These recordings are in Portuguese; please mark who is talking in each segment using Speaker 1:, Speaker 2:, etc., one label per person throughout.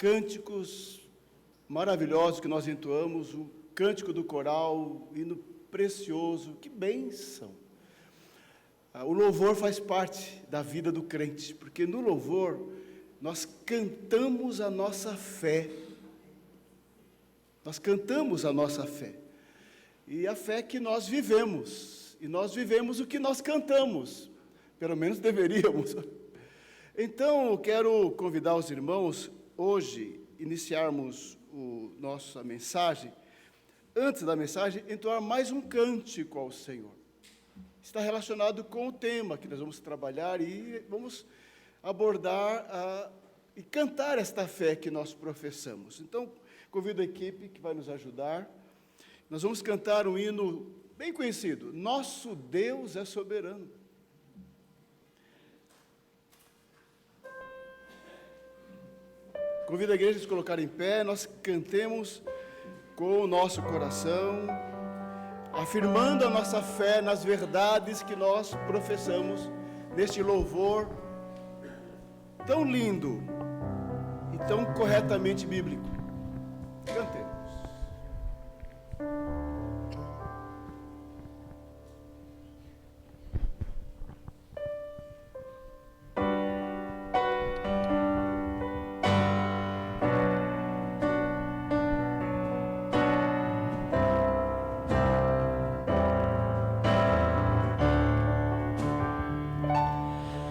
Speaker 1: cânticos maravilhosos que nós entoamos, o cântico do coral, hino precioso, que bênção! O louvor faz parte da vida do crente, porque no louvor nós cantamos a nossa fé. Nós cantamos a nossa fé. E a fé que nós vivemos. E nós vivemos o que nós cantamos. Pelo menos deveríamos. Então, eu quero convidar os irmãos, hoje, iniciarmos nossa mensagem. Antes da mensagem, entoar mais um cântico ao Senhor. Está relacionado com o tema que nós vamos trabalhar e vamos abordar e cantar esta fé que nós professamos. Então, convido a equipe que vai nos ajudar. Nós vamos cantar um hino bem conhecido, Nosso Deus é Soberano. Convido a igreja a se colocar em pé, nós cantemos com o nosso coração, afirmando a nossa fé nas verdades que nós professamos neste louvor tão lindo e tão corretamente bíblico. Cantemos.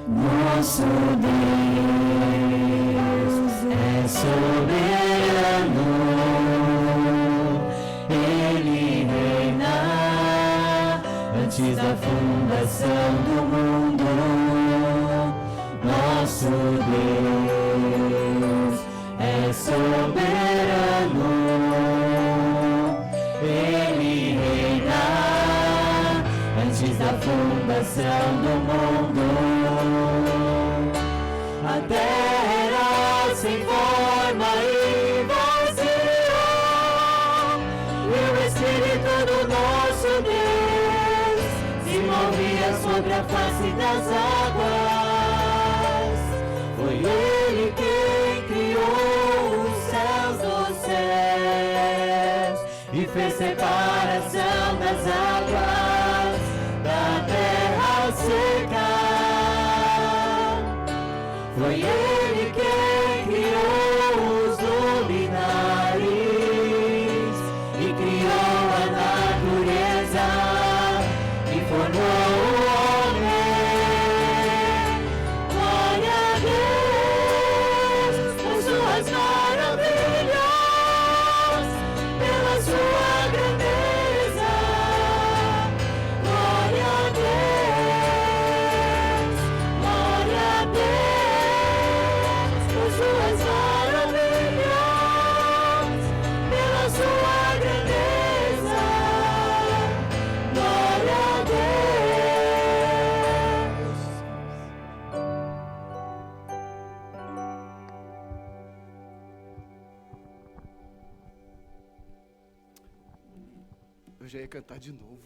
Speaker 2: Nosso Deus é soberano, Ele reina antes da fundação do mundo. Nosso Deus é soberano, Ele reina antes da fundação do mundo. A terra sem forma e vazia, e o Espírito do nosso Deus se movia sobre a face das águas. Foi Ele quem criou os céus dos céus e fez separação das águas da terra seca. Foi Ele quem criou os luminares e criou a natureza e formou o homem. Glória a Deus por suas maravilhas, pela sua grandeza. Glória a Deus, glória a Deus. Suas maravilhas, pela sua grandeza, glória a Deus.
Speaker 1: Eu já ia cantar de novo.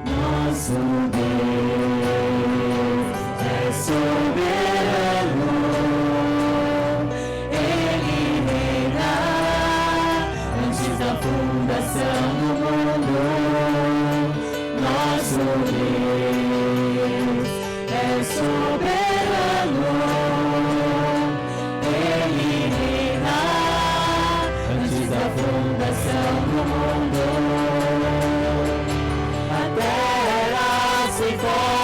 Speaker 2: Nosso Deus é soberano, Ele reina antes da fundação do mundo. Nosso Deus é soberano, Ele reina antes da fundação do mundo. Sem forma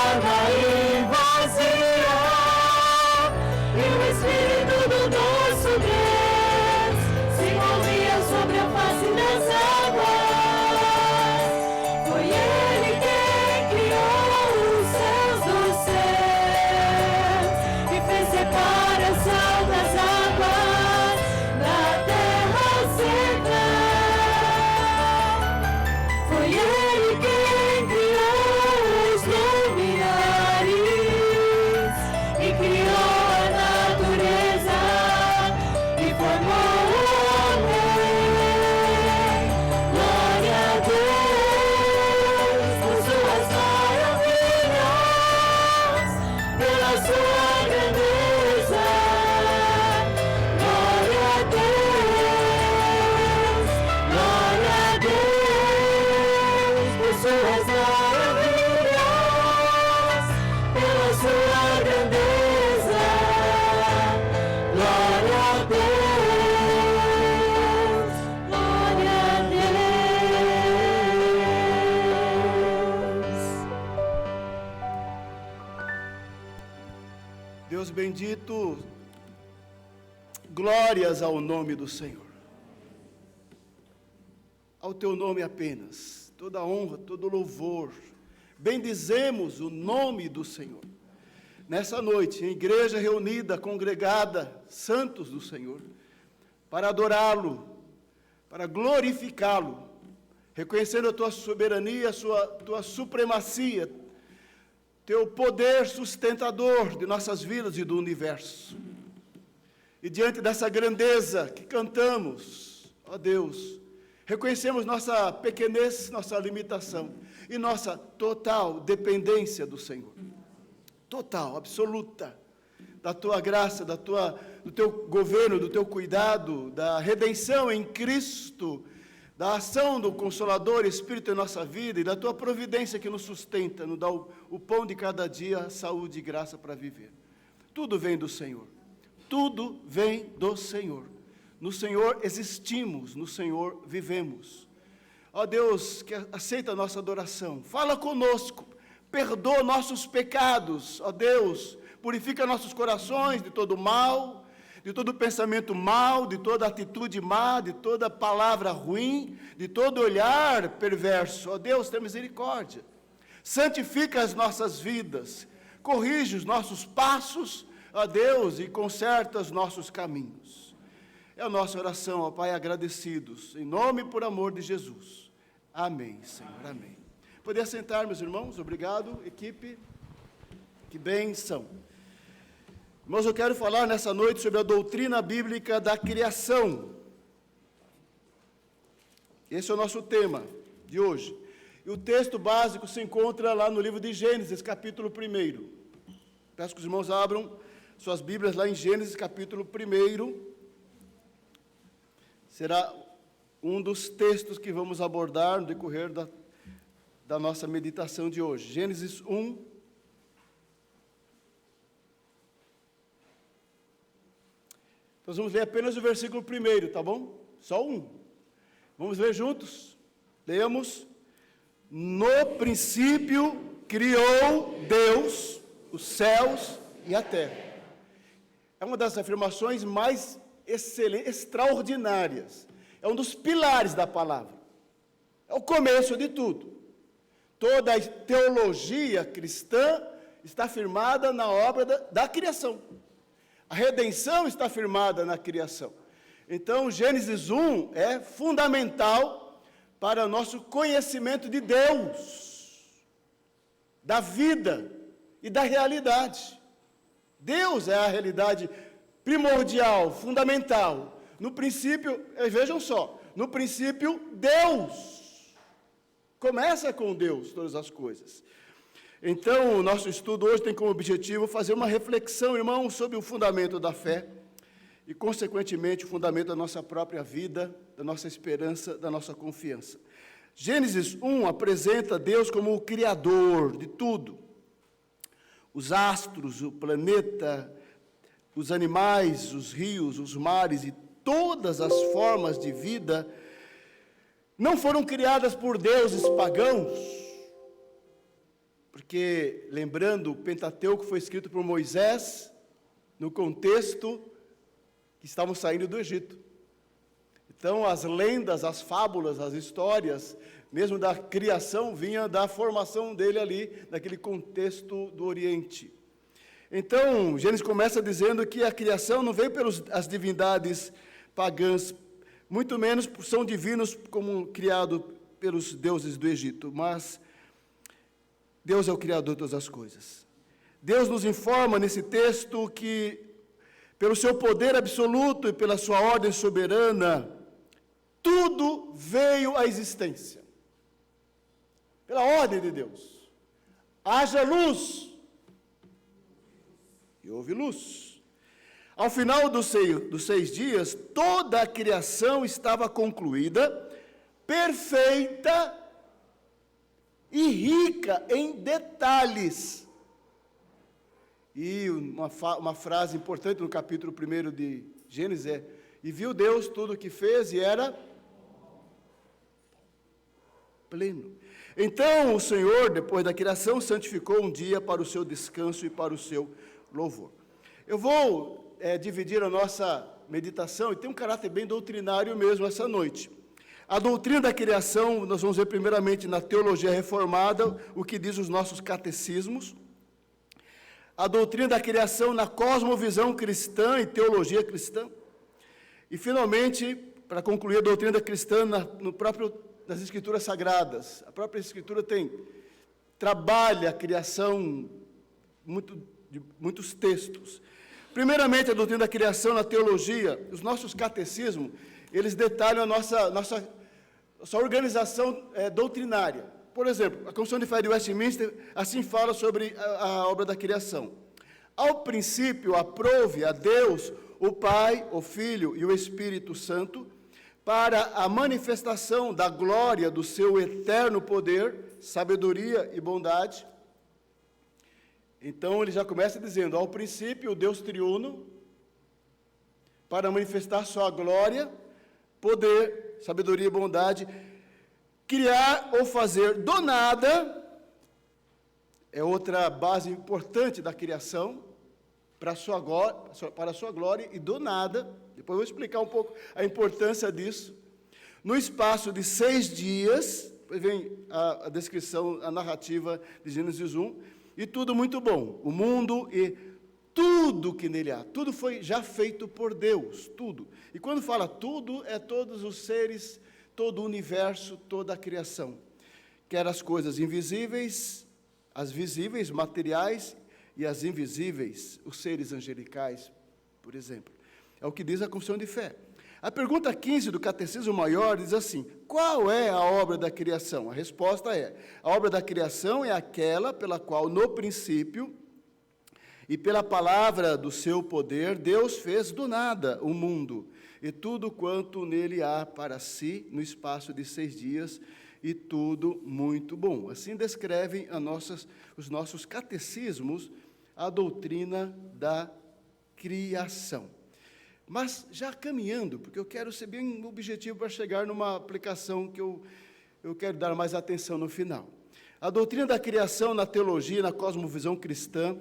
Speaker 1: bendito, glórias ao nome do Senhor. Ao teu nome apenas, toda honra, todo louvor. Bendizemos o nome do Senhor. Nessa noite, em igreja reunida, congregada, santos do Senhor, para adorá-lo, para glorificá-lo, reconhecendo a tua soberania, a tua supremacia, teu poder sustentador de nossas vidas e do universo. E diante dessa grandeza que cantamos, ó Deus, reconhecemos nossa pequenez, nossa limitação e nossa total dependência do Senhor. Total, absoluta, da tua graça, do teu governo, do teu cuidado, da redenção em Cristo, da ação do Consolador Espírito em nossa vida e da tua providência que nos sustenta, nos dá o pão de cada dia, saúde e graça para viver. Tudo vem do Senhor. Tudo vem do Senhor. No Senhor existimos, no Senhor vivemos. Ó Deus, que aceita a nossa adoração, fala conosco, perdoa nossos pecados, ó Deus, purifica nossos corações de todo mal, de todo pensamento mal, de toda atitude má, de toda palavra ruim, de todo olhar perverso. Ó Deus, tenha misericórdia. Santifica as nossas vidas, corrige os nossos passos, ó Deus, e conserta os nossos caminhos. É a nossa oração, ó Pai, agradecidos, em nome e por amor de Jesus. Amém, Senhor, amém. Poder sentar, meus irmãos, obrigado, equipe, que bênção. Irmãos, eu quero falar nessa noite sobre a doutrina bíblica da criação. Esse é o nosso tema de hoje. E o texto básico se encontra lá no livro de Gênesis, capítulo 1. Peço que os irmãos abram suas Bíblias lá em Gênesis, capítulo 1. Será um dos textos que vamos abordar no decorrer da nossa meditação de hoje. Gênesis 1. Nós vamos ler apenas o versículo 1, tá bom? Só um. Vamos ler juntos? Leamos. No princípio criou Deus os céus e a terra. É uma das afirmações mais extraordinárias. É um dos pilares da palavra. É o começo de tudo. Toda a teologia cristã está firmada na obra da criação. A redenção está firmada na criação. Então, Gênesis 1 é fundamental para nosso conhecimento de Deus, da vida e da realidade. Deus é a realidade primordial, fundamental. No princípio, vejam só, no princípio, Deus. Começa com Deus todas as coisas. Então, o nosso estudo hoje tem como objetivo fazer uma reflexão, irmãos, sobre o fundamento da fé e, consequentemente, o fundamento da nossa própria vida, da nossa esperança, da nossa confiança. Gênesis 1 apresenta Deus como o Criador de tudo. Os astros, o planeta, os animais, os rios, os mares e todas as formas de vida não foram criadas por deuses pagãos, porque, lembrando, o Pentateuco foi escrito por Moisés no contexto que estavam saindo do Egito. Então, as lendas, as fábulas, as histórias, mesmo da criação, vinha da formação dele ali, naquele contexto do Oriente. Então, Gênesis começa dizendo que a criação não veio pelas divindades pagãs, muito menos são divinos como criado pelos deuses do Egito, mas Deus é o Criador de todas as coisas. Deus nos informa nesse texto que, pelo seu poder absoluto e pela sua ordem soberana, tudo veio à existência. Pela ordem de Deus. Haja luz. E houve luz. Ao final dos 6 dias, toda a criação estava concluída, perfeita e rica em detalhes. E uma frase importante no capítulo 1 de Gênesis é: e viu Deus tudo o que fez e era pleno. Então o Senhor, depois da criação, santificou um dia para o seu descanso e para o seu louvor. Eu vou dividir a nossa meditação, e tem um caráter bem doutrinário mesmo essa noite. A doutrina da criação, nós vamos ver primeiramente na teologia reformada, o que diz os nossos catecismos. A doutrina da criação na cosmovisão cristã e teologia cristã. E, finalmente, para concluir, a doutrina cristã nas Escrituras Sagradas. A própria Escritura trabalha a criação, de muitos textos. Primeiramente, a doutrina da criação na teologia. Os nossos catecismos, eles detalham a nossa organização doutrinária. Por exemplo, a Confissão de Fé de Westminster assim fala sobre a obra da criação. Ao princípio, aprove a Deus, o Pai, o Filho e o Espírito Santo, para a manifestação da glória do seu eterno poder, sabedoria e bondade. Então, ele já começa dizendo, ao princípio, o Deus triuno, para manifestar sua glória, poder, sabedoria e bondade, criar ou fazer do nada, é outra base importante da criação, para a sua glória, e do nada, depois eu vou explicar um pouco a importância disso, no espaço de 6 dias, depois vem a descrição, a narrativa de Gênesis 1, e tudo muito bom, o mundo e tudo que nele há, tudo foi já feito por Deus, tudo. E quando fala tudo, é todos os seres, todo o universo, toda a criação. Quer as coisas invisíveis, as visíveis, materiais, e as invisíveis, os seres angelicais, por exemplo. É o que diz a Confissão de Fé. A pergunta 15 do Catecismo Maior diz assim, qual é a obra da criação? A resposta é, a obra da criação é aquela pela qual, no princípio, e pela palavra do seu poder, Deus fez do nada o mundo, e tudo quanto nele há para si, no espaço de 6 dias, e tudo muito bom. Assim descrevem os nossos catecismos a doutrina da criação. Mas já caminhando, porque eu quero ser bem objetivo para chegar numa aplicação que eu quero dar mais atenção no final. A doutrina da criação na teologia, na cosmovisão cristã,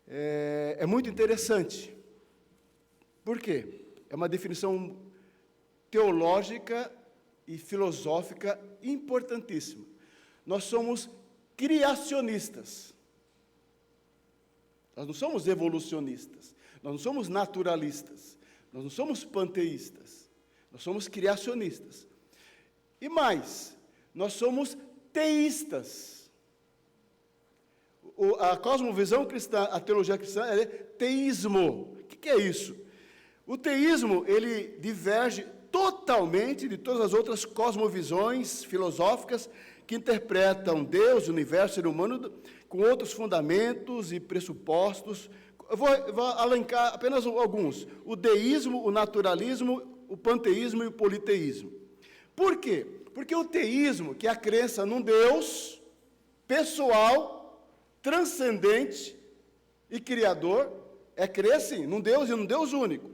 Speaker 1: é muito interessante. Por quê? É uma definição teológica e filosófica importantíssima. Nós somos criacionistas. Nós não somos evolucionistas. Nós não somos naturalistas. Nós não somos panteístas. Nós somos criacionistas. E mais, nós somos teístas. A cosmovisão cristã, a teologia cristã, é teísmo. O que é isso? O teísmo, ele diverge totalmente de todas as outras cosmovisões filosóficas que interpretam Deus, o universo, o ser humano, com outros fundamentos e pressupostos. Eu vou alencar apenas alguns. O deísmo, o naturalismo, o panteísmo e o politeísmo. Por quê? Porque o teísmo, que é a crença num Deus pessoal, transcendente e criador, é crer, sim, num Deus e num Deus único.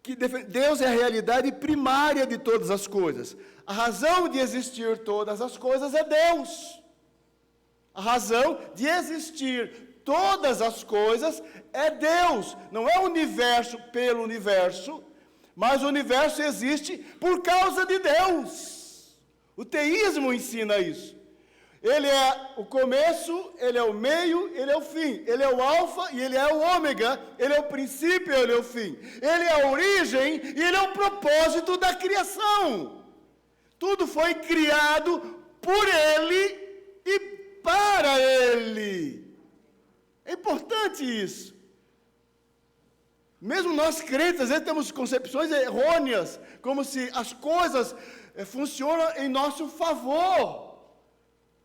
Speaker 1: Que Deus é a realidade primária de todas as coisas. A razão de existir todas as coisas é Deus. A razão de existir todas as coisas é Deus. Não é o universo pelo universo, mas o universo existe por causa de Deus. O teísmo ensina isso. Ele é o começo, ele é o meio, ele é o fim. Ele é o alfa e ele é o ômega. Ele é o princípio e ele é o fim. Ele é a origem e ele é o propósito da criação. Tudo foi criado por ele e para ele. É importante isso. Mesmo nós crentes, às vezes temos concepções errôneas, como se as coisas funcionam em nosso favor.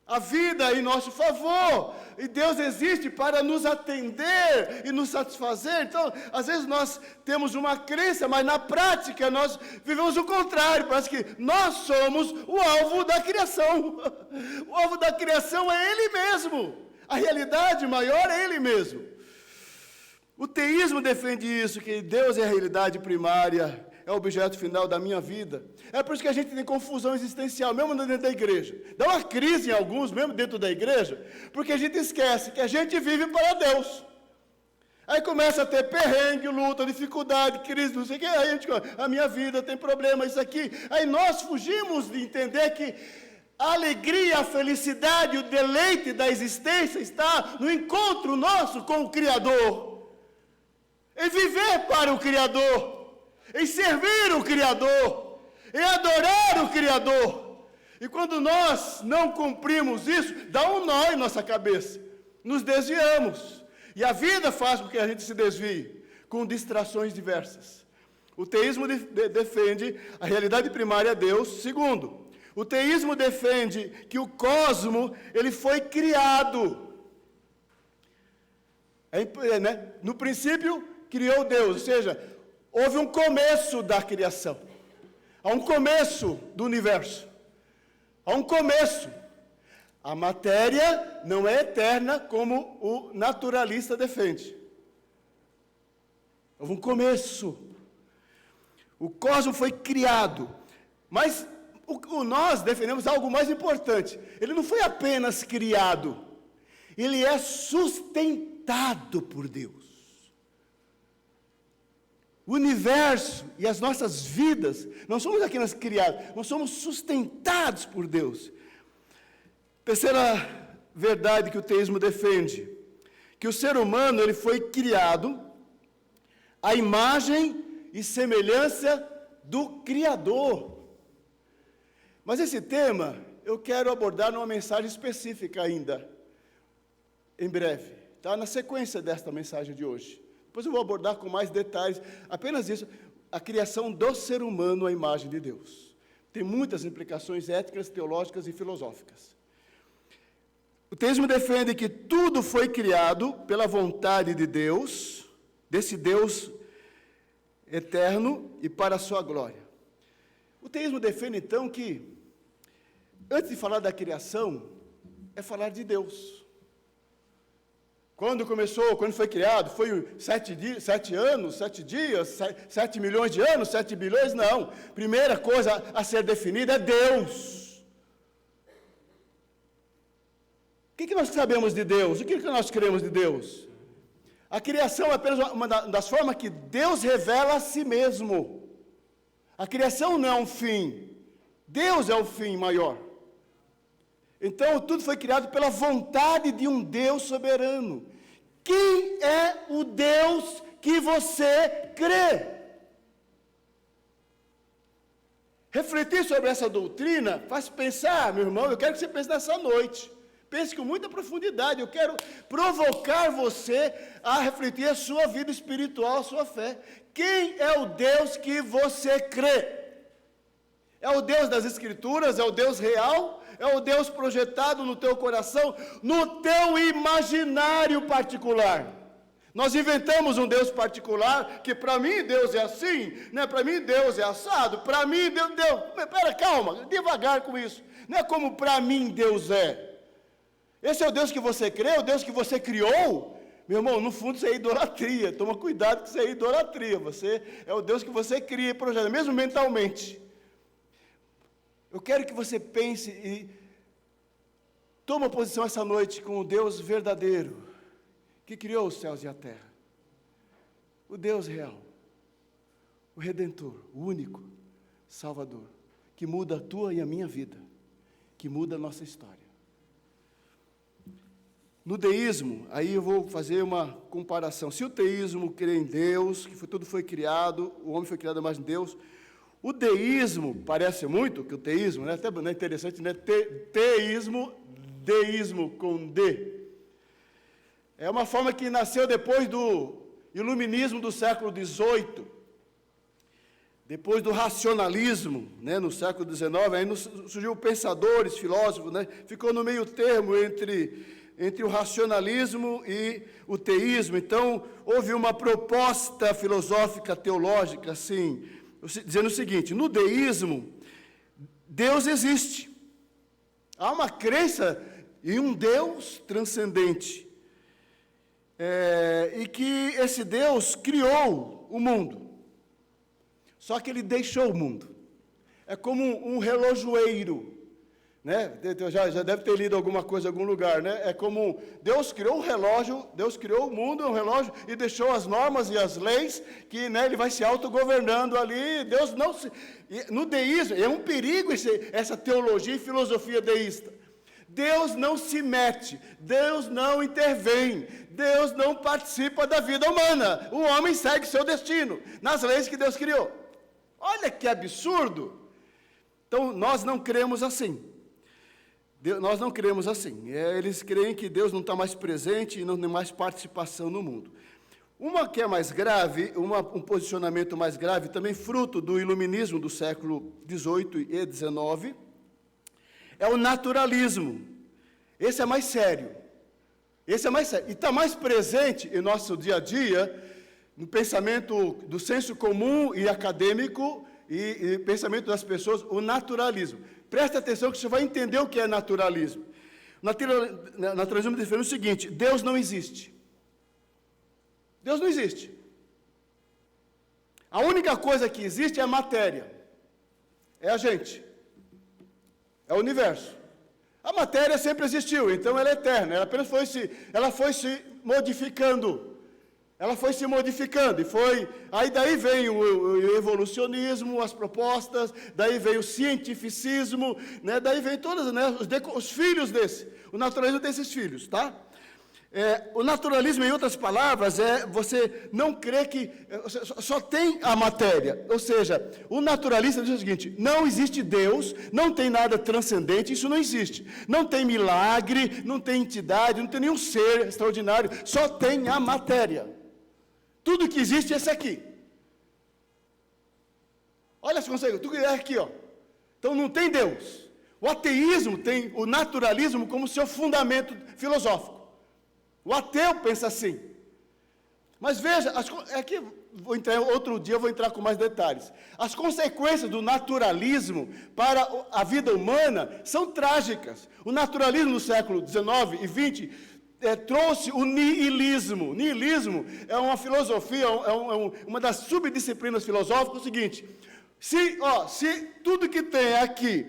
Speaker 1: A vida em nosso favor, e Deus existe para nos atender e nos satisfazer. Então, às vezes nós temos uma crença, mas na prática nós vivemos o contrário, parece que nós somos o alvo da criação. O alvo da criação é Ele mesmo, a realidade maior é Ele mesmo. O teísmo defende isso, que Deus é a realidade primária, é o objeto final da minha vida. É por isso que a gente tem confusão existencial, mesmo dentro da igreja. Dá uma crise em alguns, mesmo dentro da igreja, porque a gente esquece que a gente vive para Deus. Aí começa a ter perrengue, luta, dificuldade, crise, não sei o que. Aí a gente a minha vida tem problema, isso aqui. Aí nós fugimos de entender que a alegria, a felicidade, o deleite da existência está no encontro nosso com o Criador. Em viver para o Criador. Em servir o Criador. Em adorar o Criador. E quando nós não cumprimos isso, dá um nó em nossa cabeça. Nos desviamos. E a vida faz com que a gente se desvie, com distrações diversas. O teísmo defende a realidade primária a Deus. Segundo, o teísmo defende que o cosmo, ele foi criado. No princípio, criou Deus, ou seja, houve um começo da criação. Há um começo do universo. Há um começo. A matéria não é eterna como o naturalista defende. Houve um começo. O cosmos foi criado. Mas nós defendemos algo mais importante. Ele não foi apenas criado. Ele é sustentado por Deus. O universo e as nossas vidas, não somos apenas criados, nós somos sustentados por Deus. Terceira verdade que o teísmo defende, que o ser humano ele foi criado à imagem e semelhança do Criador. Mas esse tema eu quero abordar numa mensagem específica ainda, em breve, tá? Na sequência desta mensagem de hoje. Depois eu vou abordar com mais detalhes, apenas isso, a criação do ser humano à imagem de Deus. Tem muitas implicações éticas, teológicas e filosóficas. O teísmo defende que tudo foi criado pela vontade de Deus, desse Deus eterno e para a sua glória. O teísmo defende, então, que, antes de falar da criação, é falar de Deus. Quando foi criado, foi 7 anos, 7 dias, 7 milhões de anos, 7 bilhões? Não. Primeira coisa a ser definida é Deus. O que nós sabemos de Deus? O que nós cremos de Deus? A criação é apenas uma das formas que Deus revela a si mesmo. A criação não é um fim. Deus é o fim maior. Então, tudo foi criado pela vontade de um Deus soberano. Quem é o Deus que você crê? Refletir sobre essa doutrina faz pensar, meu irmão, eu quero que você pense nessa noite. Pense com muita profundidade. Eu quero provocar você a refletir a sua vida espiritual, a sua fé. Quem é o Deus que você crê? É o Deus das Escrituras? É o Deus real? É o Deus projetado no teu coração? No teu imaginário particular? Nós inventamos um Deus particular, que para mim Deus é assim, né? Para mim Deus é assado, para mim Deus... Espera, calma, devagar com isso. Não é como para mim Deus é. Esse é o Deus que você crê, o Deus que você criou? Meu irmão, no fundo isso é idolatria. Toma cuidado que isso é idolatria. É o Deus que você cria e projeta, mesmo mentalmente. Eu quero que você pense e tome uma posição essa noite com o Deus verdadeiro, que criou os céus e a terra. O Deus real, o Redentor, o único Salvador, que muda a tua e a minha vida, que muda a nossa história. No deísmo, aí eu vou fazer uma comparação. Se o teísmo crê em Deus, que tudo foi criado, o homem foi criado à imagem de Deus, o deísmo parece muito que o teísmo, né? Até é interessante, né? Teísmo, deísmo com D. É uma forma que nasceu depois do iluminismo do século XVIII, depois do racionalismo, né? No século XIX, aí surgiu pensadores, filósofos, né? Ficou no meio termo entre o racionalismo e o teísmo. Então, houve uma proposta filosófica, teológica, assim, dizendo o seguinte: no deísmo, Deus existe. Há uma crença em um Deus transcendente. E que esse Deus criou o mundo. Só que ele deixou o mundo. É como um relojoeiro. né? Já deve ter lido alguma coisa em algum lugar, né? É como Deus criou o relógio, Deus criou o mundo, um relógio, e deixou as normas e as leis, que, né, ele vai se autogovernando ali. Deus não se... No deísmo, é um perigo essa teologia e filosofia deísta. Deus não se mete, Deus não intervém, Deus não participa da vida humana. O homem segue seu destino, nas leis que Deus criou. Olha que absurdo! Então, nós não cremos assim. Nós não cremos assim. Eles creem que Deus não está mais presente e não tem mais participação no mundo. Uma que é mais grave, um posicionamento mais grave, também fruto do iluminismo do século XVIII e XIX, é o naturalismo. Esse é mais sério. Esse é mais sério. E está mais presente em nosso dia a dia, no pensamento do senso comum e acadêmico e pensamento das pessoas, o naturalismo. Preste atenção que você vai entender o que é naturalismo. Naturalismo define o seguinte: Deus não existe. Deus não existe. A única coisa que existe é a matéria. É a gente. É o universo. A matéria sempre existiu, então ela é eterna. Ela apenas foi se modificando. Ela foi se modificando e foi... Aí daí vem o evolucionismo, as propostas, daí vem o cientificismo, né? Daí vem todos, né, os filhos o naturalismo desses filhos, tá? O naturalismo, em outras palavras, é você não crer que só tem a matéria. Ou seja, o naturalista diz o seguinte: não existe Deus, não tem nada transcendente, isso não existe. Não tem milagre, não tem entidade, não tem nenhum ser extraordinário, só tem a matéria. Tudo que existe é esse aqui. Olha se consegue, tudo é aqui, ó. Então não tem Deus. O ateísmo tem o naturalismo como seu fundamento filosófico. O ateu pensa assim. Mas veja, outro dia eu vou entrar com mais detalhes. As consequências do naturalismo para a vida humana são trágicas. O naturalismo no século XIX e XX trouxe o niilismo. Niilismo é uma filosofia, uma das subdisciplinas filosóficas, o seguinte: se tudo que tem é aqui,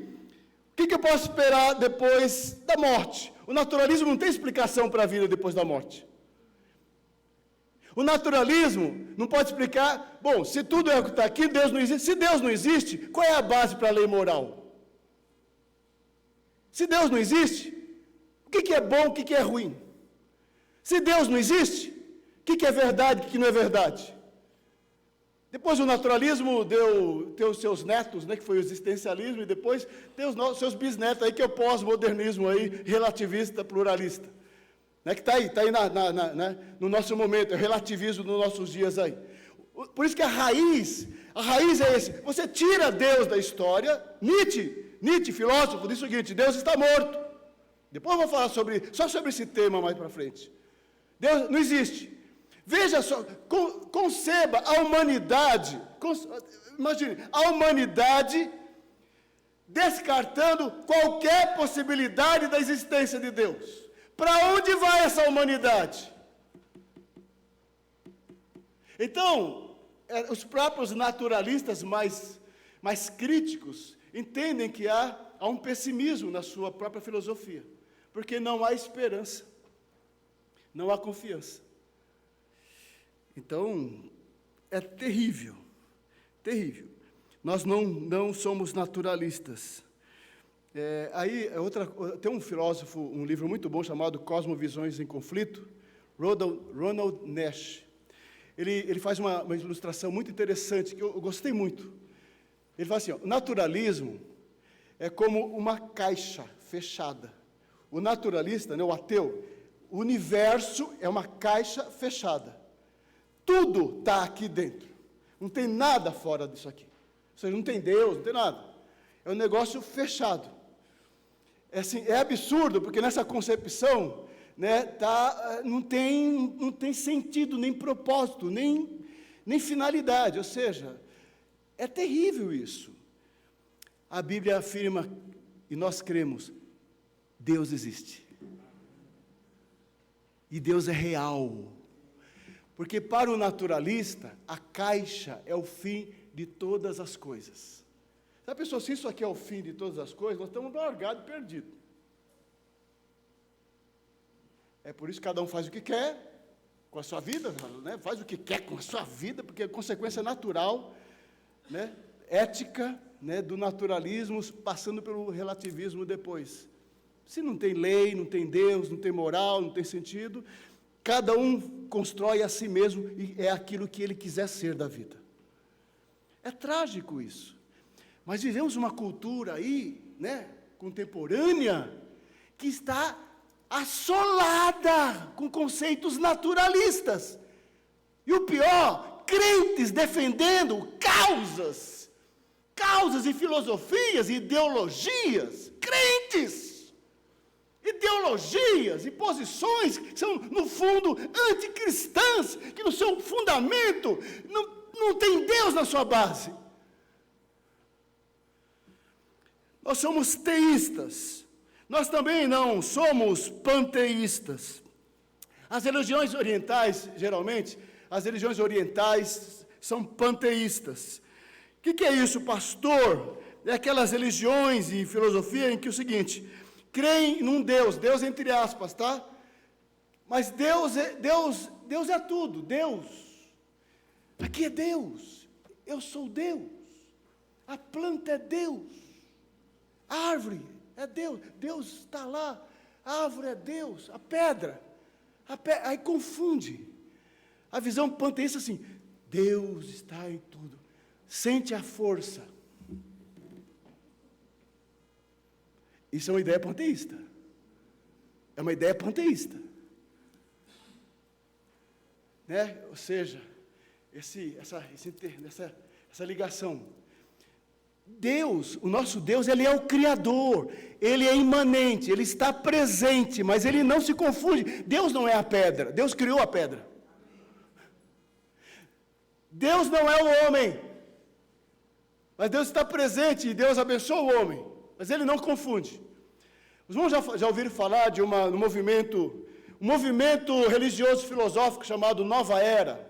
Speaker 1: o que eu posso esperar depois da morte? O naturalismo não tem explicação para a vida depois da morte. O naturalismo não pode explicar, bom, se tudo é o que está aqui, Deus não existe. Se Deus não existe, qual é a base para a lei moral? Se Deus não existe, o que é bom, o que é ruim? Se Deus não existe, o que é verdade, o que não é verdade? Depois o naturalismo tem os seus netos, né, que foi o existencialismo, e depois tem os seus bisnetos aí, que é o pós-modernismo aí, relativista, pluralista. Né, que está aí né, no nosso momento, é o relativismo nos nossos dias aí. Por isso que a raiz é esse. Você tira Deus da história. Nietzsche, filósofo, diz o seguinte: Deus está morto. Depois eu vou falar só sobre esse tema mais para frente. Deus não existe. Veja só, conceba a humanidade, imagine, a humanidade descartando qualquer possibilidade da existência de Deus. Para onde vai essa humanidade? Então, os próprios naturalistas mais críticos entendem que há um pessimismo na sua própria filosofia, porque não há esperança, não há confiança. Então, é terrível, terrível. Nós não somos naturalistas. Tem um filósofo, um livro muito bom chamado Cosmovisões em Conflito, Ronald Nash. Ele faz uma ilustração muito interessante, que eu gostei muito. Ele fala assim: o naturalismo é como uma caixa fechada. O naturalista, né, o ateu, o universo é uma caixa fechada. Tudo está aqui dentro. Não tem nada fora disso aqui. Ou seja, não tem Deus, não tem nada. É um negócio fechado. É absurdo, porque nessa concepção, né, não tem sentido, nem propósito, nem finalidade. Ou seja, é terrível isso. A Bíblia afirma, e nós cremos, Deus existe. E Deus é real. Porque para o naturalista, a caixa é o fim de todas as coisas. Já pensou, se isso aqui é o fim de todas as coisas, nós estamos largados e perdidos. É por isso que cada um faz o que quer com a sua vida, né? Faz o que quer com a sua vida, porque é consequência natural, né? Ética, né? Do naturalismo, passando pelo relativismo depois. Se não tem lei, não tem Deus, não tem moral, não tem sentido, cada um constrói a si mesmo e é aquilo que ele quiser ser da vida. É trágico isso. Mas vivemos uma cultura aí, né, contemporânea, que está assolada com conceitos naturalistas. E o pior, crentes defendendo causas e filosofias e ideologias. Crentes! Ideologias e posições que são, no fundo, anticristãs, que no seu fundamento não tem Deus na sua base. Nós somos teístas. Nós também não somos panteístas. As religiões orientais, geralmente, as religiões orientais são panteístas. O que é isso, pastor? É aquelas religiões e filosofia em que o seguinte, creem num Deus, Deus entre aspas, tá? Mas Deus é tudo, Deus. Aqui é Deus, eu sou Deus. A planta é Deus. A árvore é Deus, Deus está lá, a árvore é Deus, a pedra, aí confunde. A visão panteísta assim, Deus está em tudo, sente a força. Isso é uma ideia panteísta. É uma ideia panteísta. Né? Ou seja, essa ligação. Deus, o nosso Deus, Ele é o Criador, Ele é imanente, Ele está presente, mas Ele não se confunde. Deus não é a pedra, Deus criou a pedra. Deus não é o homem, mas Deus está presente e Deus abençoa o homem, mas Ele não confunde. Os irmãos já ouviram falar de um movimento religioso filosófico chamado Nova Era?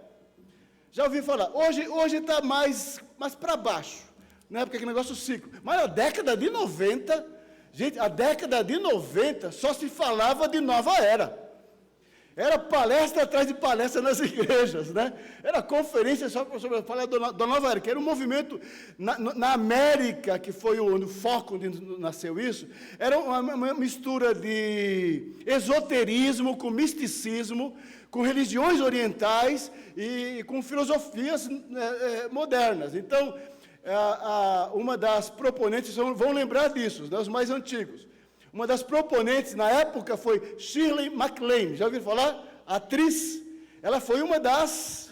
Speaker 1: Já ouviram falar? Hoje está mais para baixo. Não é porque aquele negócio ciclo. Mas a década de 90, gente, a década de 90 só se falava de nova era. Era palestra atrás de palestra nas igrejas, né? Era conferência só sobre falar da nova era, que era um movimento na América, que foi o foco onde nasceu isso, era uma mistura de esoterismo com misticismo, com religiões orientais e com filosofias modernas. Então, uma das proponentes, vão lembrar disso, né, os mais antigos. Uma das proponentes na época foi Shirley MacLaine. Já ouviram falar? A atriz. Ela foi uma das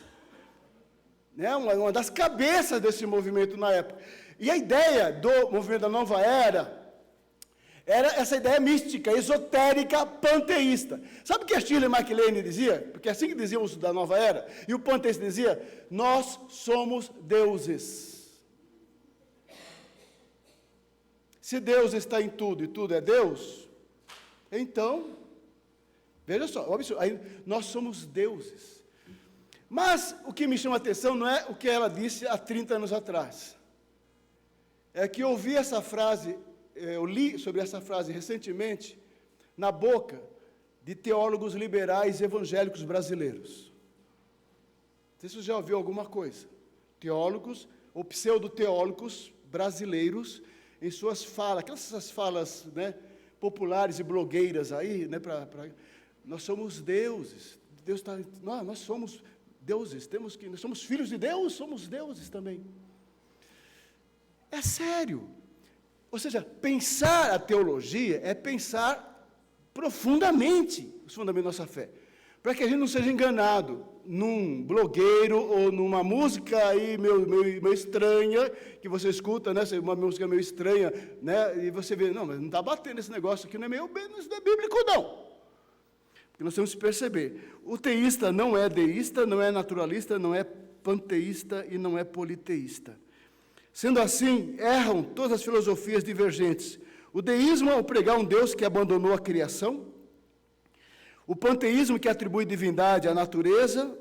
Speaker 1: cabeças desse movimento na época. E a ideia do movimento da Nova Era era essa ideia mística, esotérica, panteísta. Sabe o que a Shirley MacLaine dizia? Porque é assim que diziam os da Nova Era. E o panteísta dizia, nós somos deuses. Se Deus está em tudo e tudo é Deus, então, veja só, aí nós somos deuses. Mas o que me chama a atenção não é o que ela disse há 30 anos atrás. É que eu ouvi essa frase, eu li sobre essa frase recentemente, na boca de teólogos liberais evangélicos brasileiros. Não sei se você já ouviu alguma coisa. Teólogos ou pseudo-teólogos brasileiros, em suas falas, aquelas falas, né, populares e blogueiras aí, né, nós somos deuses, nós somos deuses, nós somos filhos de Deus, somos deuses também. É sério. Ou seja, pensar a teologia é pensar profundamente os fundamentos da nossa fé, para que a gente não seja enganado num blogueiro ou numa música aí meio estranha, que você escuta, né, uma música meio estranha, né, e você vê, não, mas não está batendo esse negócio aqui, não é bíblico não. Porque nós temos que perceber, o teísta não é deísta, não é naturalista, não é panteísta e não é politeísta. Sendo assim, erram todas as filosofias divergentes. O deísmo é o pregar um Deus que abandonou a criação, o panteísmo que atribui divindade à natureza,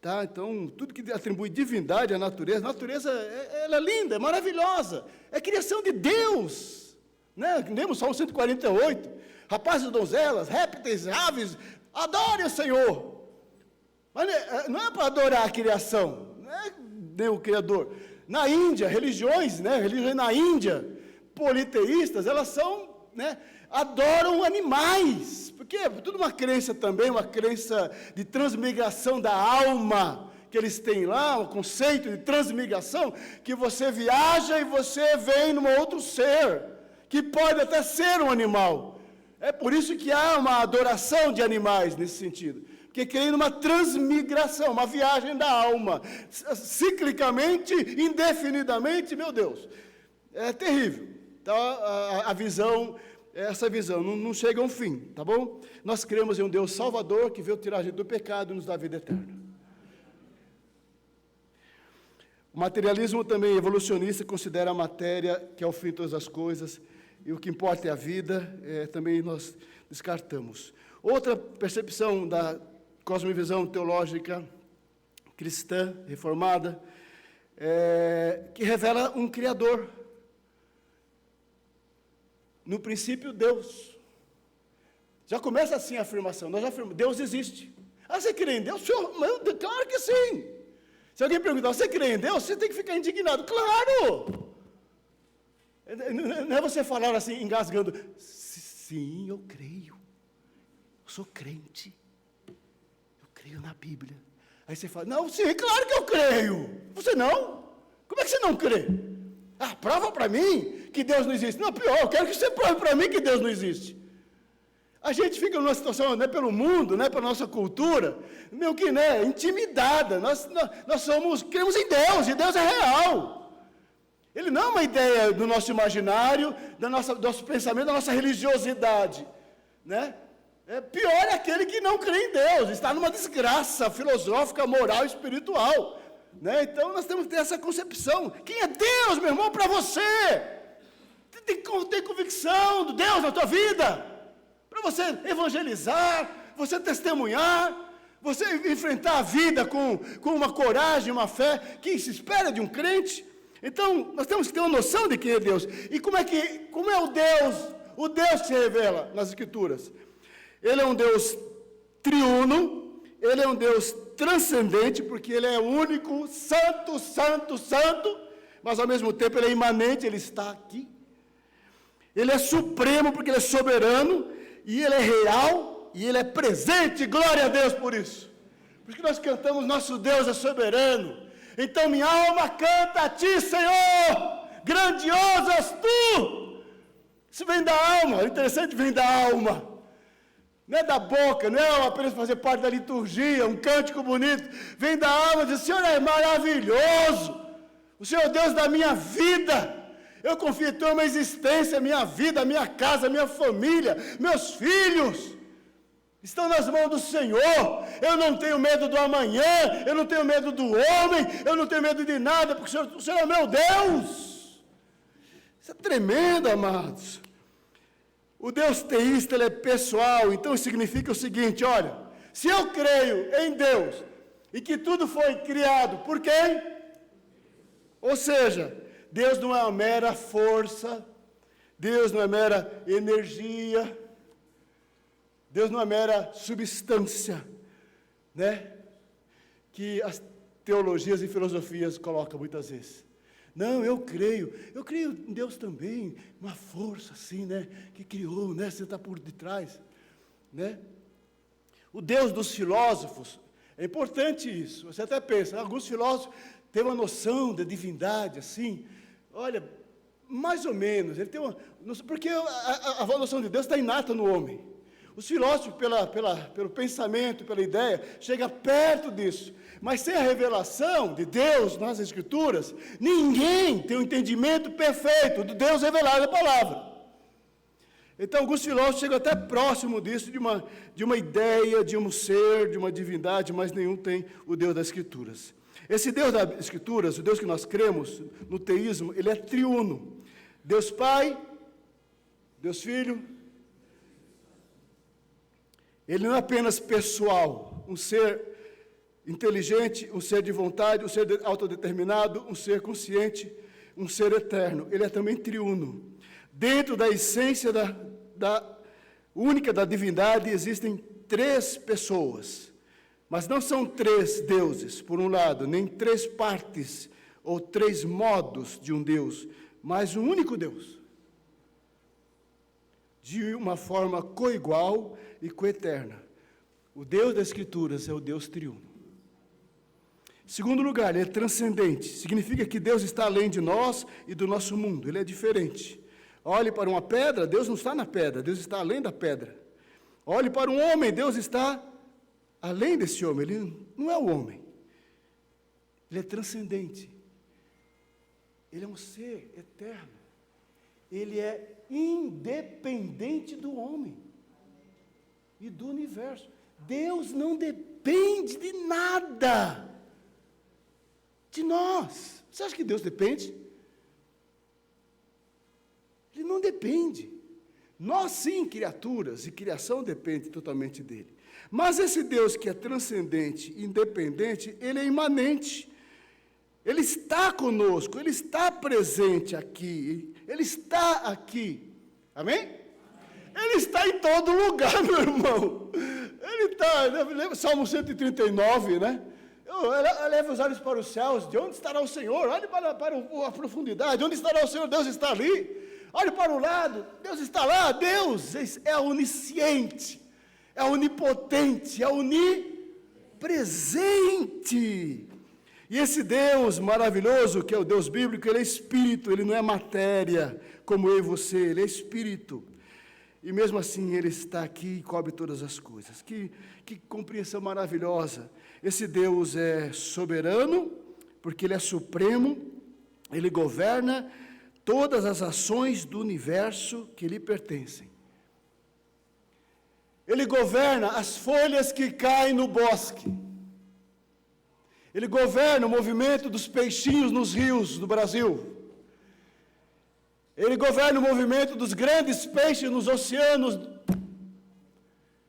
Speaker 1: Tá? Então, tudo que atribui divindade à natureza, a natureza ela é linda, é maravilhosa, é criação de Deus. Né? Lemos Salmo 148, rapazes e donzelas, répteis, aves, adore o Senhor. Mas não é para adorar a criação, não é nem o Criador. Na Índia, religiões na Índia, politeístas, elas são, adoram animais, porque é tudo uma crença também, uma crença de transmigração da alma, que eles têm lá, um conceito de transmigração, que você viaja e você vem num outro ser, que pode até ser um animal. É por isso que há uma adoração de animais nesse sentido, porque creem numa transmigração, uma viagem da alma, ciclicamente, indefinidamente, meu Deus, é terrível. Então, essa visão não chega a um fim, tá bom? Nós cremos em um Deus salvador, que veio tirar a gente do pecado e nos dá a vida eterna. O materialismo também evolucionista considera a matéria que é o fim de todas as coisas, e o que importa é a vida, também nós descartamos. Outra percepção da cosmovisão teológica cristã, reformada, que revela um Criador. No princípio, Deus. Já começa assim a afirmação, nós já afirmamos, Deus existe. Ah, você crê em Deus? Senhor, claro que sim. Se alguém perguntar, você crê em Deus? Você tem que ficar indignado. Claro! Não é você falar assim, engasgando, sim, eu creio. Eu sou crente. Eu creio na Bíblia. Aí você fala, não, sim, claro que eu creio. Você não? Como é que você não crê? Ah, prova para mim que Deus não existe. Não, pior, eu quero que você prove para mim que Deus não existe. A gente fica numa situação, pelo mundo, pela nossa cultura, meio que, intimidada. Nós cremos em Deus, e Deus é real. Ele não é uma ideia do nosso imaginário, do nosso pensamento, da nossa religiosidade, Pior é aquele que não crê em Deus, está numa desgraça filosófica, moral e espiritual. Então, nós temos que ter essa concepção. Quem é Deus, meu irmão, para você? Tem que ter convicção do Deus na tua vida, para você evangelizar, você testemunhar, você enfrentar a vida com uma coragem, uma fé que se espera de um crente. Então, nós temos que ter uma noção de quem é Deus. E como é o Deus que se revela nas Escrituras? Ele é um Deus triuno, ele é um Deus transcendente, porque ele é único, santo, santo, santo, mas ao mesmo tempo ele é imanente, ele está aqui. Ele é supremo, porque ele é soberano, e ele é real, e ele é presente, glória a Deus por isso. Por isso que nós cantamos, nosso Deus é soberano. Então minha alma canta a ti, Senhor, grandioso és tu. Isso vem da alma, interessante, vem da alma. Não é da boca, não é apenas fazer parte da liturgia, um cântico bonito. Vem da alma, diz, o Senhor é maravilhoso. O Senhor é o Deus da minha vida. Eu confio em tua uma existência, minha vida, minha casa, minha família, meus filhos. Estão nas mãos do Senhor. Eu não tenho medo do amanhã, eu não tenho medo do homem, eu não tenho medo de nada, porque o Senhor é meu Deus. Isso é tremendo, amados. O Deus teísta, ele é pessoal, então significa o seguinte, olha, se eu creio em Deus, e que tudo foi criado por quem? Ou seja, Deus não é uma mera força, Deus não é mera energia, Deus não é mera substância, que as teologias e filosofias colocam muitas vezes. Não, eu creio em Deus também, uma força assim, que criou, você está por detrás, O Deus dos filósofos, é importante isso, você até pensa, alguns filósofos têm uma noção da divindade, assim, olha, mais ou menos, ele tem porque a noção de Deus está inata no homem. Os filósofos, pelo pensamento, pela ideia, chegam perto disso. Mas sem a revelação de Deus nas Escrituras, ninguém tem um entendimento perfeito do Deus revelado na palavra. Então, alguns filósofos chegam até próximo disso, de uma ideia, de um ser, de uma divindade, mas nenhum tem o Deus das Escrituras. Esse Deus das Escrituras, o Deus que nós cremos no teísmo, ele é triuno. Deus Pai, Deus Filho. Ele não é apenas pessoal, um ser inteligente, um ser de vontade, um ser autodeterminado, um ser consciente, um ser eterno. Ele é também triuno. Dentro da essência única da divindade existem 3 pessoas, mas não são 3 deuses, por um lado, nem 3 partes ou 3 modos de um Deus, mas um único Deus, de uma forma coigual e coeterna. O Deus das Escrituras é o Deus triuno. Segundo lugar, ele é transcendente. Significa que Deus está além de nós e do nosso mundo. Ele é diferente. Olhe para uma pedra, Deus não está na pedra, Deus está além da pedra. Olhe para um homem, Deus está além desse homem, ele não é o homem. Ele é transcendente. Ele é um ser eterno. Ele é independente do homem e do universo. Deus não depende de nada de nós. Você acha que Deus depende? Ele não depende. Nós sim, criaturas, e criação depende totalmente dele. Mas esse Deus que é transcendente, independente, ele é imanente. Ele está conosco, ele está presente aqui, ele está aqui. Amém? Ele está em todo lugar, meu irmão. Ele está, lembra Salmo 139, né? Eleva os olhos para os céus, de onde estará o Senhor? Olhe para a profundidade, onde estará o Senhor? Deus está ali. Olhe para o lado, Deus está lá. Deus é onisciente, é onipotente, é onipresente. E esse Deus maravilhoso, que é o Deus bíblico, ele é espírito, ele não é matéria, como eu e você, ele é espírito. E mesmo assim ele está aqui e cobre todas as coisas. Que compreensão maravilhosa. Esse Deus é soberano, porque ele é supremo, ele governa todas as ações do universo que lhe pertencem. Ele governa as folhas que caem no bosque. Ele governa o movimento dos peixinhos nos rios do Brasil. Ele governa o movimento dos grandes peixes nos oceanos.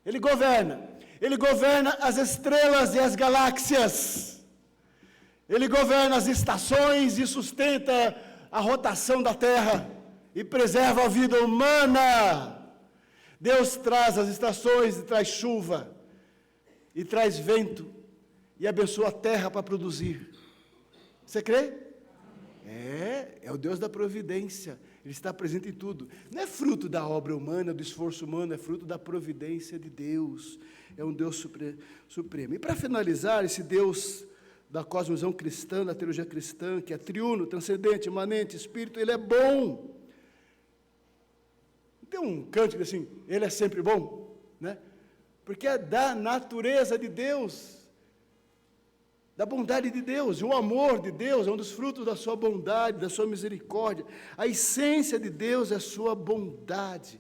Speaker 1: Ele governa as estrelas e as galáxias. Ele governa as estações e sustenta a rotação da Terra e preserva a vida humana. Deus traz as estações e traz chuva e traz vento e abençoa a terra para produzir. Você crê? É o Deus da providência. Ele está presente em tudo. Não é fruto da obra humana, do esforço humano, é fruto da providência de Deus. É um Deus supremo. E para finalizar, esse Deus da cosmovisão cristã, da teologia cristã, que é triuno, transcendente, imanente, espírito, ele é bom. Tem um cântico assim, ele é sempre bom, né? Porque é da natureza de Deus, da bondade de Deus, e o amor de Deus é um dos frutos da sua bondade, da sua misericórdia. A essência de Deus é a sua bondade,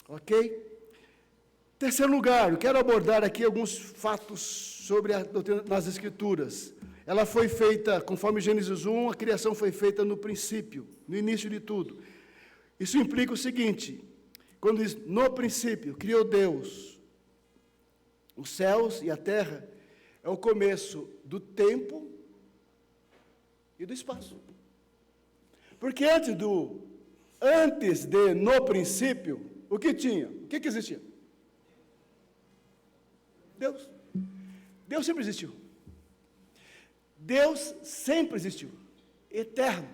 Speaker 1: ok? Terceiro lugar, eu quero abordar aqui alguns fatos sobre a doutrina nas Escrituras. Ela foi feita, conforme Gênesis 1, a criação foi feita no princípio, no início de tudo. Isso implica o seguinte, quando diz, no princípio, criou Deus os céus e a terra, é o começo do tempo e do espaço. Porque antes de no princípio, o que tinha? O que existia? Deus. Deus sempre existiu. Deus sempre existiu. Eterno.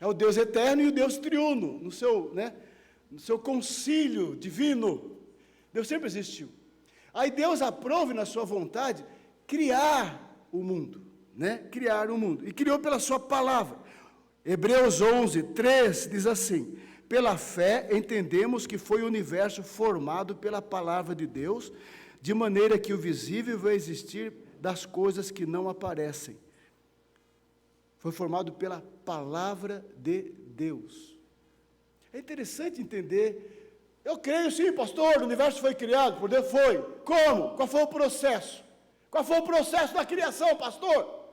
Speaker 1: É o Deus eterno e o Deus triuno, no seu concílio divino. Deus sempre existiu. Aí Deus aprove na sua vontade criar o mundo, Criar o mundo. E criou pela sua palavra. Hebreus 11, 3 diz assim, pela fé entendemos que foi o universo formado pela palavra de Deus, de maneira que o visível vai existir das coisas que não aparecem. Foi formado pela palavra de Deus. É interessante entender. Eu creio sim, pastor, o universo foi criado por Deus. Foi. Como? Qual foi o processo? Qual foi o processo da criação, pastor?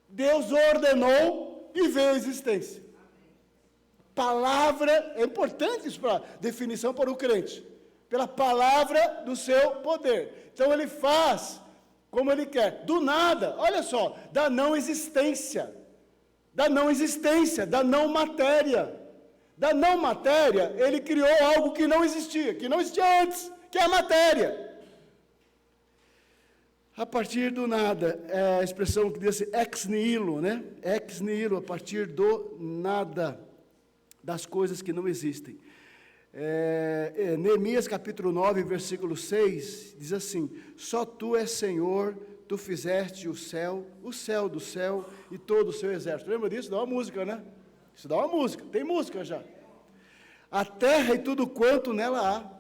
Speaker 1: Deus ordenou e veio a existência. Palavra, é importante isso para definição para o crente. pela palavra do seu poder. Então ele faz como ele quer, do nada, olha só, da não existência, da não matéria. Da não matéria, ele criou algo que não existia antes, que é a matéria. A partir do nada, é a expressão que diz assim, ex nihilo, né? Ex nihilo, a partir do nada, das coisas que não existem. Neemias capítulo 9, versículo 6, diz assim, só tu és Senhor, tu fizeste o céu do céu e todo o seu exército. Lembra disso? Dá uma música, né? Isso dá uma música, tem música já. A terra e tudo quanto nela há,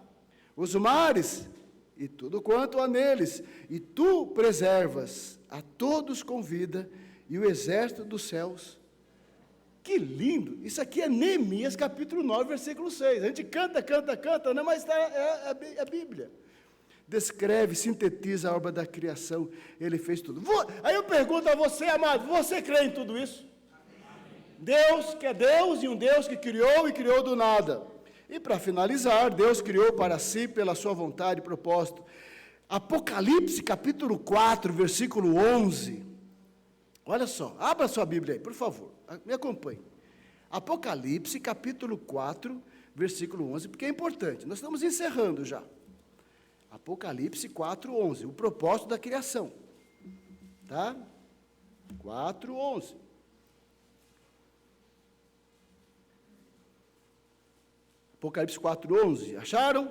Speaker 1: os mares e tudo quanto há neles, e tu preservas a todos com vida e o exército dos céus. Que lindo! Isso aqui é Neemias capítulo 9, versículo 6. A gente canta, né? Mas é a Bíblia. Descreve, sintetiza a obra da criação, ele fez tudo. Aí eu pergunto a você, amado, você crê em tudo isso? Deus que é Deus e um Deus que criou e criou do nada. E para finalizar, Deus criou para si pela sua vontade e propósito. Apocalipse capítulo 4, versículo 11. Olha só, abra sua Bíblia aí, por favor, me acompanhe. Apocalipse capítulo 4, versículo 11, porque é importante, nós estamos encerrando já. Apocalipse 4, 11, o propósito da criação. Tá? 4, 11. Apocalipse 4, 11, acharam?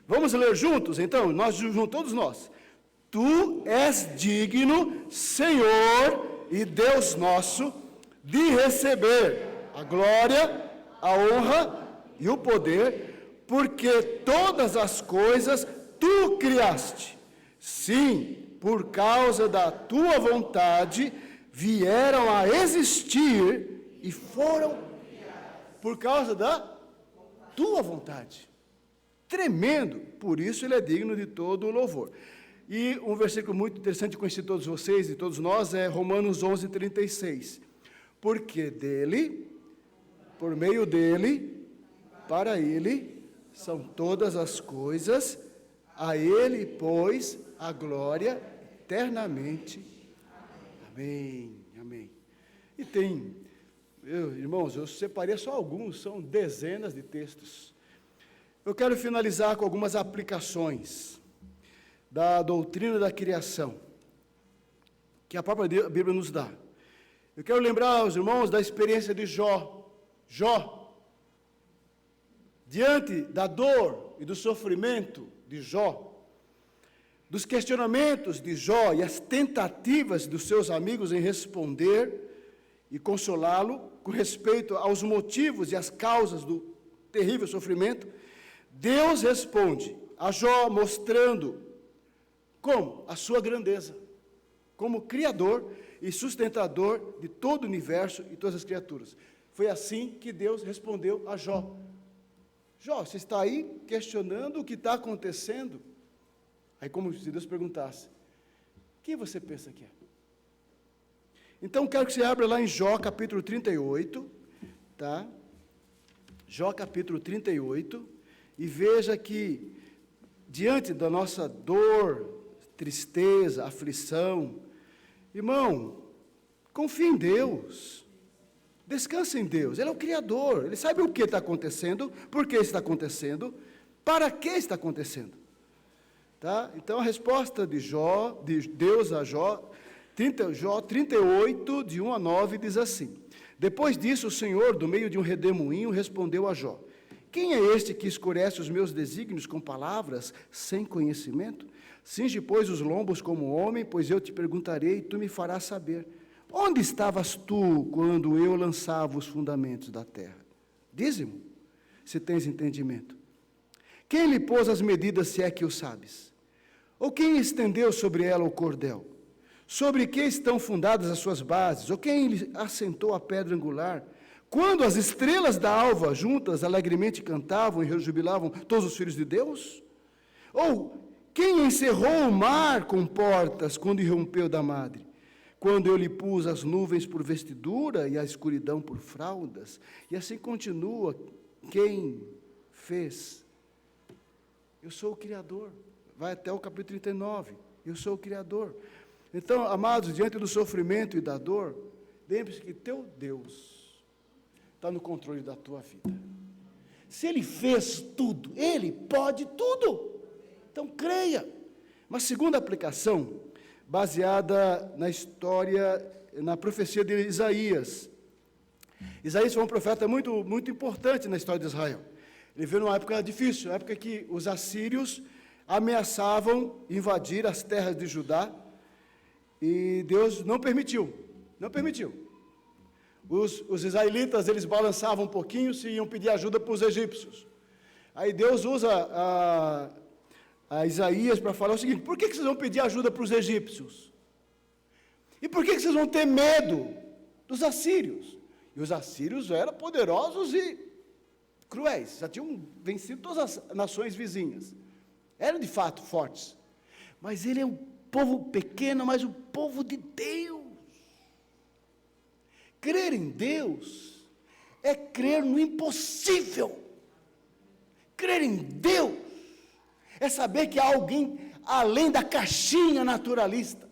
Speaker 1: Vamos ler juntos, então, todos nós. Tu és digno, Senhor e Deus nosso, de receber a glória, a honra e o poder, porque todas as coisas tu criaste. Sim, por causa da tua vontade, vieram a existir e foram por causa da tua vontade. Tremendo, por isso ele é digno de todo o louvor. E um versículo muito interessante, conhecido de todos vocês e todos nós, é Romanos 11, 36. Porque dele, por meio dele, para ele, são todas as coisas, a ele, pois, a glória eternamente. Amém, amém. E tem, irmãos, eu separei só alguns, são dezenas de textos. Eu quero finalizar com algumas aplicações da doutrina da criação, que a própria Bíblia nos dá. Eu quero lembrar aos irmãos da experiência de Jó. Jó, diante da dor e do sofrimento de Jó, dos questionamentos de Jó e as tentativas dos seus amigos em responder e consolá-lo com respeito aos motivos e às causas do terrível sofrimento, Deus responde a Jó mostrando como a sua grandeza, como Criador e sustentador de todo o universo e todas as criaturas. Foi assim que Deus respondeu a Jó. Jó, você está aí questionando o que está acontecendo? Aí como se Deus perguntasse, quem você pensa que é? Então quero que você abra lá em Jó capítulo 38, tá? Jó capítulo 38, e veja que diante da nossa dor, tristeza, aflição, irmão, confie em Deus, descanse em Deus, Ele é o Criador, Ele sabe o que está acontecendo, por que está acontecendo, para que está acontecendo, tá? Então a resposta de Deus a Jó 38, de 1 a 9, diz assim, depois disso o Senhor, do meio de um redemoinho, respondeu a Jó, quem é este que escurece os meus desígnios com palavras sem conhecimento? Cinge, pois, os lombos como homem, pois eu te perguntarei e tu me farás saber. Onde estavas tu quando eu lançava os fundamentos da terra? Dize-me, se tens entendimento. Quem lhe pôs as medidas, se é que o sabes? Ou quem estendeu sobre ela o cordel? Sobre que estão fundadas as suas bases? Ou quem lhe assentou a pedra angular? Quando as estrelas da alva juntas alegremente cantavam e rejubilavam todos os filhos de Deus? Ou quem encerrou o mar com portas quando irrompeu da madre? Quando eu lhe pus as nuvens por vestidura e a escuridão por fraldas? E assim continua, quem fez Eu sou o Criador. Vai até o capítulo 39. Eu sou o Criador. Então, amados, diante do sofrimento e da dor, lembre-se que teu Deus está no controle da tua vida. Se Ele fez tudo, Ele pode tudo. Então, creia. Uma segunda aplicação, baseada na história, na profecia de Isaías. Isaías foi um profeta muito, muito importante na história de Israel. Ele veio numa época difícil, uma época que os assírios ameaçavam invadir as terras de Judá, e Deus não permitiu. Os israelitas, eles balançavam um pouquinho, se iam pedir ajuda para os egípcios. Aí Deus usa a Isaías para falar o seguinte: por que vocês vão pedir ajuda para os egípcios? E por que vocês vão ter medo dos assírios? E os assírios eram poderosos e cruéis, já tinham vencido todas as nações vizinhas. Eram de fato fortes. Mas ele é um povo pequeno, mas o povo de Deus. Crer em Deus é crer no impossível. Crer em Deus é saber que há alguém além da caixinha naturalista,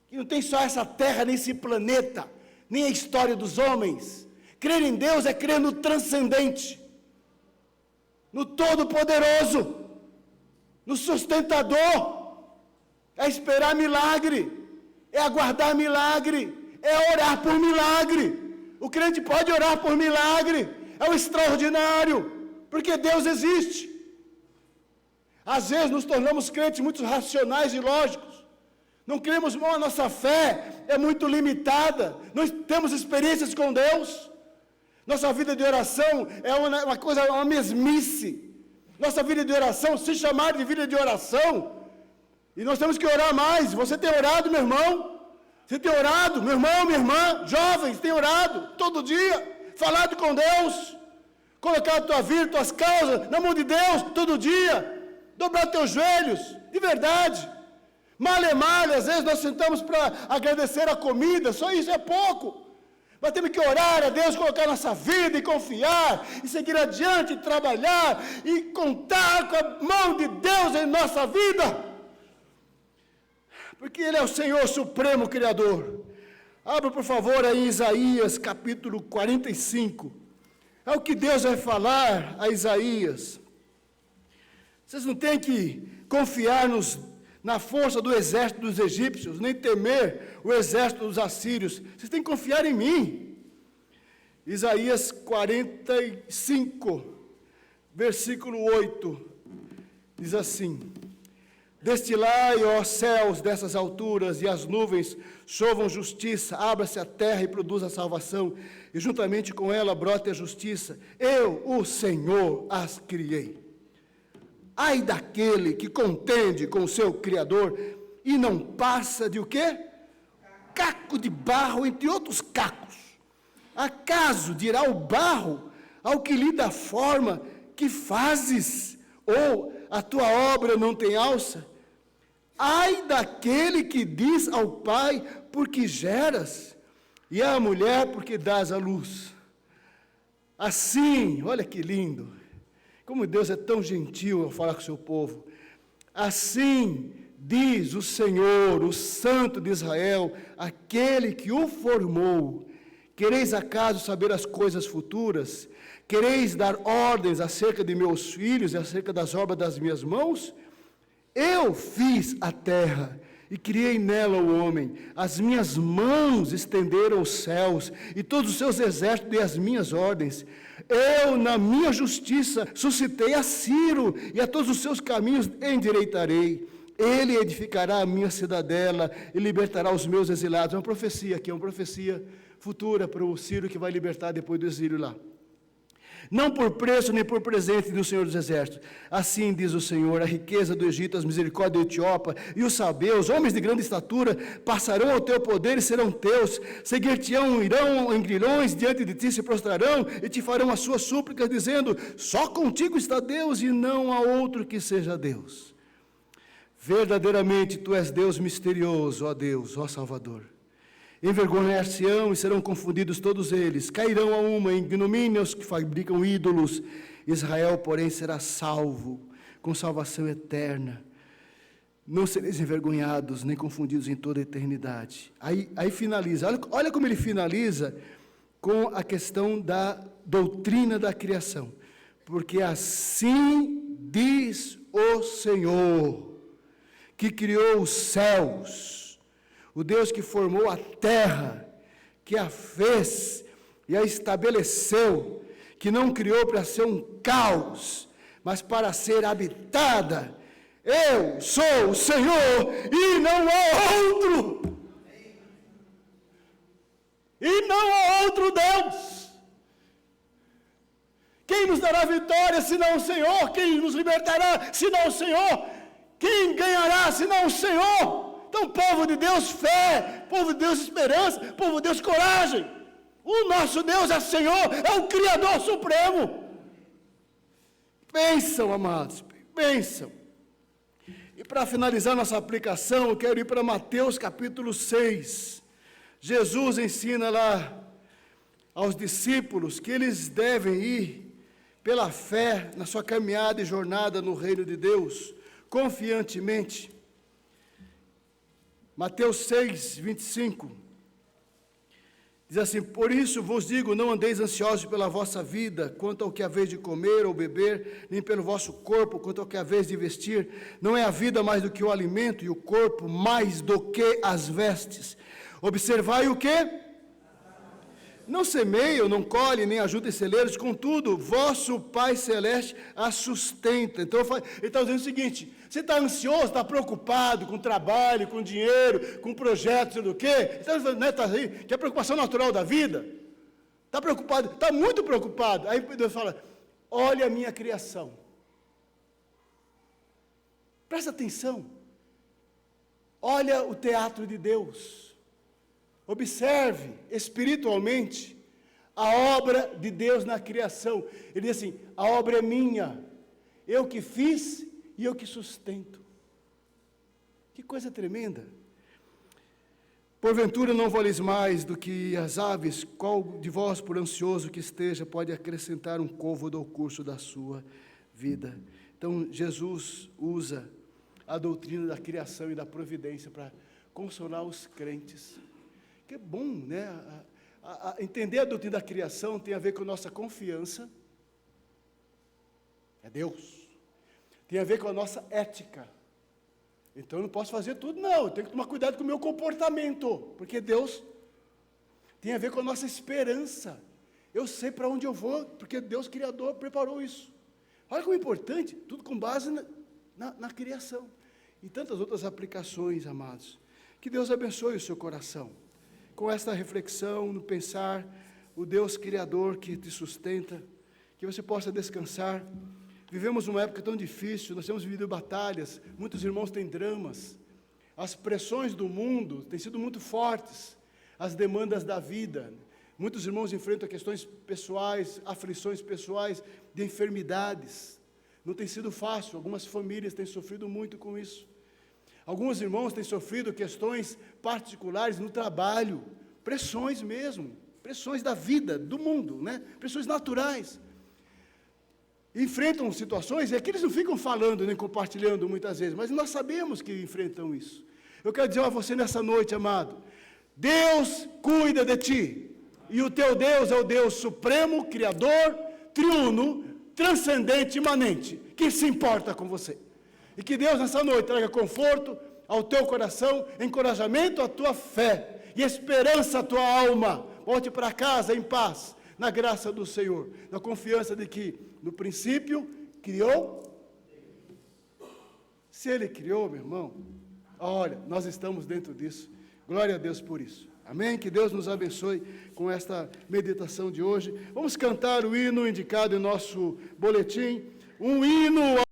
Speaker 1: que não tem só essa terra, nem esse planeta, nem a história dos homens. Crer em Deus é crer no transcendente, no Todo-Poderoso, no Sustentador. É esperar milagre, é aguardar milagre, é orar por milagre. O crente pode orar por milagre, é o extraordinário, porque Deus existe. Às vezes nos tornamos crentes muito racionais e lógicos, não cremos, a nossa fé é muito limitada, não temos experiências com Deus, nossa vida de oração é uma coisa, uma mesmice. Nossa vida de oração, se chamar de vida de oração, e nós temos que orar mais. Você tem orado, meu irmão? Você tem orado, meu irmão, minha irmã? Jovens, tem orado todo dia, falado com Deus, colocado a tua vida, tuas causas na mão de Deus todo dia, dobrar teus joelhos, de verdade. Malha, às vezes nós sentamos para agradecer a comida, só isso é pouco. Mas temos que orar a Deus, colocar nossa vida e confiar, e seguir adiante, e trabalhar, e contar com a mão de Deus em nossa vida, porque Ele é o Senhor Supremo Criador. Abra, por favor, aí Isaías, capítulo 45, é o que Deus vai falar a Isaías. Vocês não têm que confiar na força do exército dos egípcios, nem temer o exército dos assírios. Vocês têm que confiar em mim. Isaías 45, versículo 8, diz assim: destilai, ó céus, dessas alturas, e as nuvens chovam justiça, abra-se a terra e produza a salvação, e juntamente com ela brote a justiça. Eu, o Senhor, as criei. Ai daquele que contende com o seu Criador e não passa de o quê? Caco de barro entre outros cacos. Acaso dirá o barro ao que lhe dá forma, que fazes? Ou a tua obra não tem alça? Ai daquele que diz ao pai, porque geras, e à mulher, porque dás à luz. Assim, olha que lindo, como Deus é tão gentil ao falar com o seu povo. Assim diz o Senhor, o Santo de Israel, aquele que o formou. Quereis acaso saber as coisas futuras? Quereis dar ordens acerca de meus filhos e acerca das obras das minhas mãos? Eu fiz a terra e criei nela o homem. As minhas mãos estenderam os céus e todos os seus exércitos e as minhas ordens. Eu, na minha justiça, suscitei a Ciro, e a todos os seus caminhos endireitarei. Ele edificará a minha cidadela e libertará os meus exilados. É uma profecia aqui, é uma profecia futura para o Ciro que vai libertar depois do exílio lá. Não por preço nem por presente do Senhor dos Exércitos. Assim diz o Senhor: a riqueza do Egito, as misericórdias do Etiópia e os sabeus, homens de grande estatura, passarão ao teu poder e serão teus. Seguir-te-ão, irão em grilhões, diante de ti se prostrarão e te farão as suas súplicas, dizendo: só contigo está Deus e não há outro que seja Deus. Verdadeiramente tu és Deus misterioso, ó Deus, ó Salvador. Envergonhar-se-ão e serão confundidos todos eles, cairão a uma ignomínia os que fabricam ídolos. Israel, porém, será salvo, com salvação eterna. Não sereis envergonhados, nem confundidos em toda a eternidade. Aí finaliza, olha como ele finaliza com a questão da doutrina da criação. Porque assim diz o Senhor, que criou os céus, o Deus que formou a terra, que a fez e a estabeleceu, que não criou para ser um caos, mas para ser habitada. Eu sou o Senhor e não há outro. E não há outro Deus. Quem nos dará vitória senão o Senhor? Quem nos libertará senão o Senhor? Quem ganhará senão o Senhor? Então, povo de Deus, fé, povo de Deus, esperança, povo de Deus, coragem. O nosso Deus é Senhor, é o Criador Supremo. Bênção, amados, bênção. E para finalizar nossa aplicação, eu quero ir para Mateus capítulo 6. Jesus ensina lá aos discípulos que eles devem ir pela fé na sua caminhada e jornada no reino de Deus, confiantemente. Mateus 6, 25. Diz assim: por isso vos digo, não andeis ansiosos pela vossa vida, quanto ao que haveis de comer ou beber, nem pelo vosso corpo, quanto ao que haveis de vestir. Não é a vida mais do que o alimento, e o corpo mais do que as vestes. Observai o quê? Não semeiam, não colhem, nem ajudem celeiros, contudo, vosso Pai Celeste a sustenta. Então, ele está dizendo o seguinte: você está ansioso, está preocupado com trabalho, com dinheiro, com projetos, sei do quê? Então, né, tá aí, que é a preocupação natural da vida. Está preocupado, está muito preocupado. Aí Deus fala: olha a minha criação. Presta atenção. Olha o teatro de Deus. Observe espiritualmente a obra de Deus na criação. Ele diz assim: a obra é minha, eu que fiz e eu que sustento. Que coisa tremenda. Porventura não valeis mais do que as aves? Qual de vós, por ansioso que esteja, pode acrescentar um côvado ao curso da sua vida? Então Jesus usa a doutrina da criação e da providência para consolar os crentes. Que é bom, né? Entender a doutrina da criação tem a ver com a nossa confiança. É Deus. Tem a ver com a nossa ética. Então eu não posso fazer tudo, não. Eu tenho que tomar cuidado com o meu comportamento. Porque Deus tem a ver com a nossa esperança. Eu sei para onde eu vou, porque Deus Criador preparou isso. Olha como é importante, tudo com base na criação. E tantas outras aplicações, amados. Que Deus abençoe o seu coração. Com esta reflexão, no pensar, o Deus Criador que te sustenta, que você possa descansar. Vivemos uma época tão difícil, nós temos vivido batalhas, muitos irmãos têm dramas, as pressões do mundo têm sido muito fortes, as demandas da vida, muitos irmãos enfrentam questões pessoais, aflições pessoais, de enfermidades, não tem sido fácil, algumas famílias têm sofrido muito com isso. Alguns irmãos têm sofrido questões particulares no trabalho, pressões mesmo, pressões da vida, do mundo, né? Pressões naturais. Enfrentam situações, é que eles não ficam falando nem compartilhando muitas vezes, mas nós sabemos que enfrentam isso. Eu quero dizer a você nessa noite, amado, Deus cuida de ti, e o teu Deus é o Deus supremo, criador, triuno, transcendente, imanente, que se importa com você. E que Deus nessa noite traga conforto ao teu coração, encorajamento à tua fé e esperança à tua alma. Volte para casa em paz, na graça do Senhor, na confiança de que no princípio criou. Se Ele criou, meu irmão, olha, nós estamos dentro disso. Glória a Deus por isso. Amém? Que Deus nos abençoe com esta meditação de hoje. Vamos cantar o hino indicado em nosso boletim. Um hino